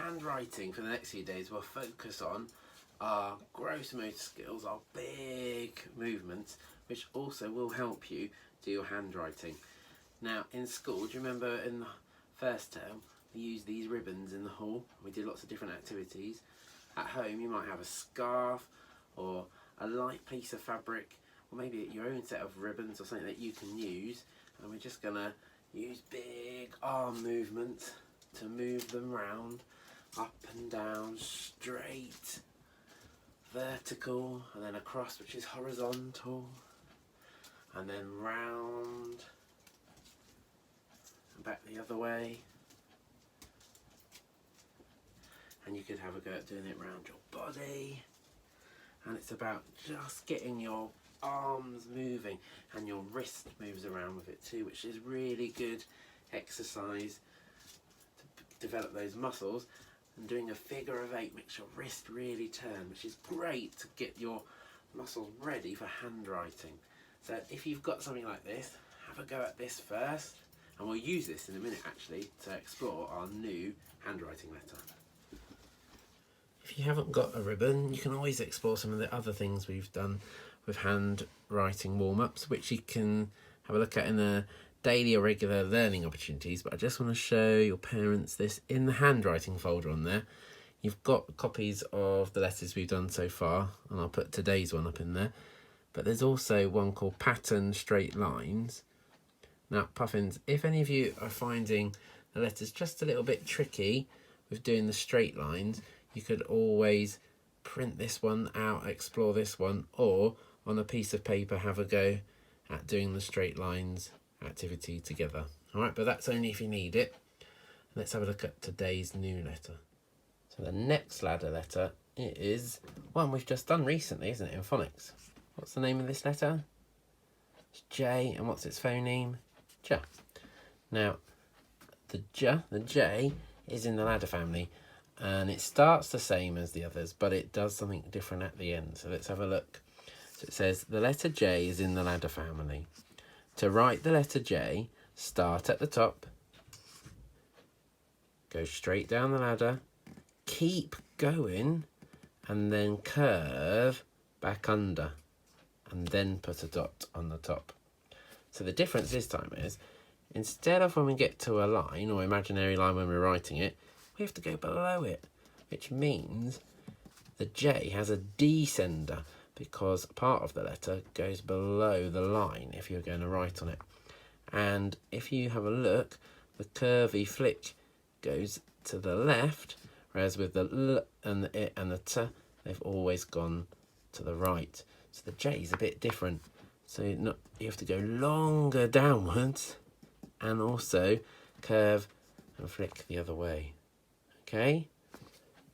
handwriting for the next few days will focus on our gross motor skills, our big movements, which also will help you do your handwriting. Now in school, do you remember in the first term we used these ribbons in the hall? We did lots of different activities. At home you might have a scarf or a light piece of fabric, or maybe your own set of ribbons or something that you can use, and we're just gonna use big arm movements to move them round, up and down, straight, vertical, and then across, which is horizontal, and then round and back the other way. And you could have a go at doing it around your body, and it's about just getting your arms moving, and your wrist moves around with it too, which is really good exercise to develop those muscles. And doing a figure of 8 makes your wrist really turn, which is great to get your muscles ready for handwriting. So if you've got something like this, have a go at this first, and we'll use this in a minute actually to explore our new handwriting letter. If you haven't got a ribbon, you can always explore some of the other things we've done with handwriting warm-ups, which you can have a look at in the daily or regular learning opportunities. But I just want to show your parents this in the handwriting folder on there. You've got copies of the letters we've done so far, and I'll put today's one up in there. But there's also one called Pattern Straight Lines. Now, Puffins, if any of you are finding the letters just a little bit tricky with doing the straight lines, you could always print this one out, explore this one, or on a piece of paper have a go at doing the straight lines activity together. Alright, but that's only if you need it. Let's have a look at today's new letter. So the next ladder letter is one we've just done recently, isn't it, in phonics? What's the name of this letter? It's J, and what's its phoneme? J. Now, the J is in the ladder family, and it starts the same as the others, but it does something different at the end. So let's have a look. So it says the letter J is in the ladder family. To write the letter J, start at the top, go straight down the ladder, keep going, and then curve back under, and then put a dot on the top. So the difference this time is, instead of when we get to a line or imaginary line when we're writing it, we have to go below it, which means the J has a descender because part of the letter goes below the line if you're going to write on it. And if you have a look, the curvy flick goes to the left, whereas with the L and the I and the T, they've always gone to the right. So the J is a bit different. So you have to go longer downwards and also curve and flick the other way. Okay?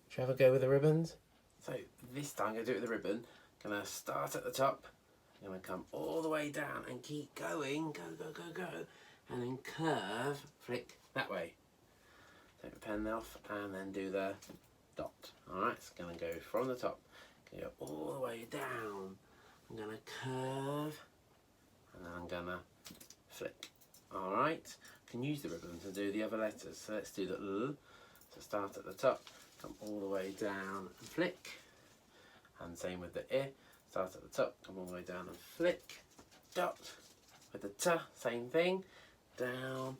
Should we have a go with the ribbons? So this time I'm going to do it with the ribbon. I'm going to start at the top. I'm going to come all the way down and keep going. Go, go, go, go. And then curve, flick that way. Take the pen off and then do the dot. Alright, it's going to go from the top. Go all the way down. I'm going to curve. And then I'm going to flick. Alright, can use the ribbon to do the other letters. So let's do the L. So start at the top, come all the way down and flick. And same with the I. Start at the top, come all the way down and flick. Dot. With the T, same thing. Down,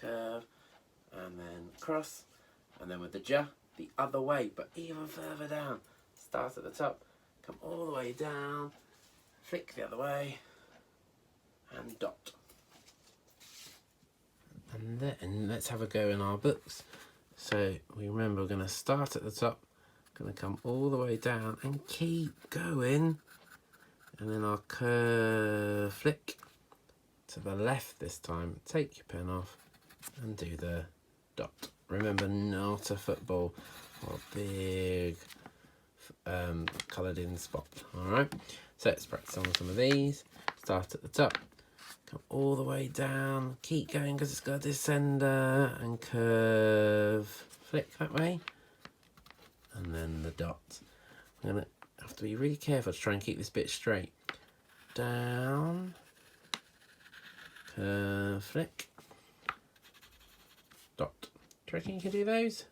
curve, and then cross. And then with the J, the other way, but even further down. Start at the top, come all the way down, flick the other way, and dot. And then let's have a go in our books. So we remember we're going to start at the top, going to come all the way down and keep going. And then I'll curve flick to the left this time. Take your pen off and do the dot. Remember, not a football or a big coloured in spot. Alright, so let's practice on some of these. Start at the top. Come all the way down, keep going because it's got a descender, and curve, flick that way, and then the dot. I'm going to have to be really careful to try and keep this bit straight. Down, curve, flick, dot. Do you reckon you can do those?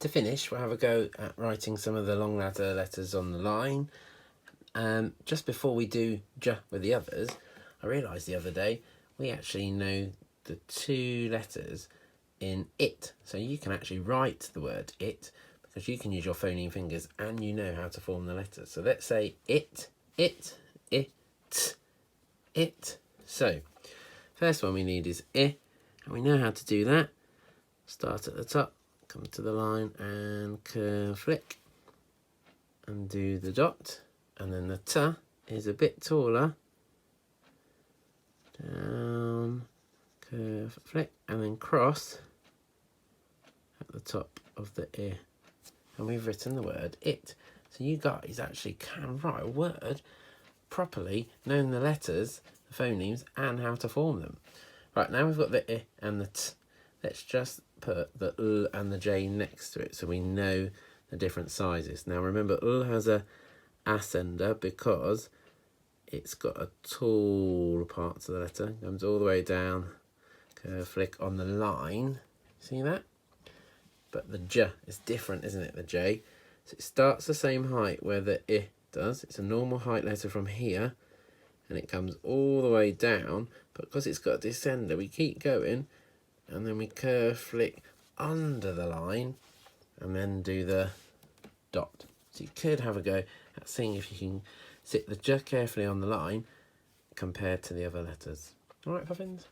To finish, we'll have a go at writing some of the long ladder letters on the line. Just before we do J with the others, I realised the other day we actually know the 2 letters in it. So you can actually write the word it because you can use your phoneme fingers and you know how to form the letters. So let's say it, it. So first one we need is I, and we know how to do that. Start at the top, come to the line and curve flick and do the dot, and then the T is a bit taller, down, curve flick and then cross at the top of the I, and we've written the word it. So you guys actually can write a word properly, knowing the letters, the phonemes and how to form them. Right, now we've got the I and the T. Let's just put the L and the J next to it so we know the different sizes. Now remember, L has a ascender because it's got a tall part to the letter. Comes all the way down, curve flick on the line. See that? But the J is different, isn't it, the J? So it starts the same height where the I does. It's a normal height letter from here, and it comes all the way down. But because it's got a descender, we keep going, and then we curve flick under the line and then do the dot. So you could have a go at seeing if you can sit the J carefully on the line compared to the other letters. All right, Puffins?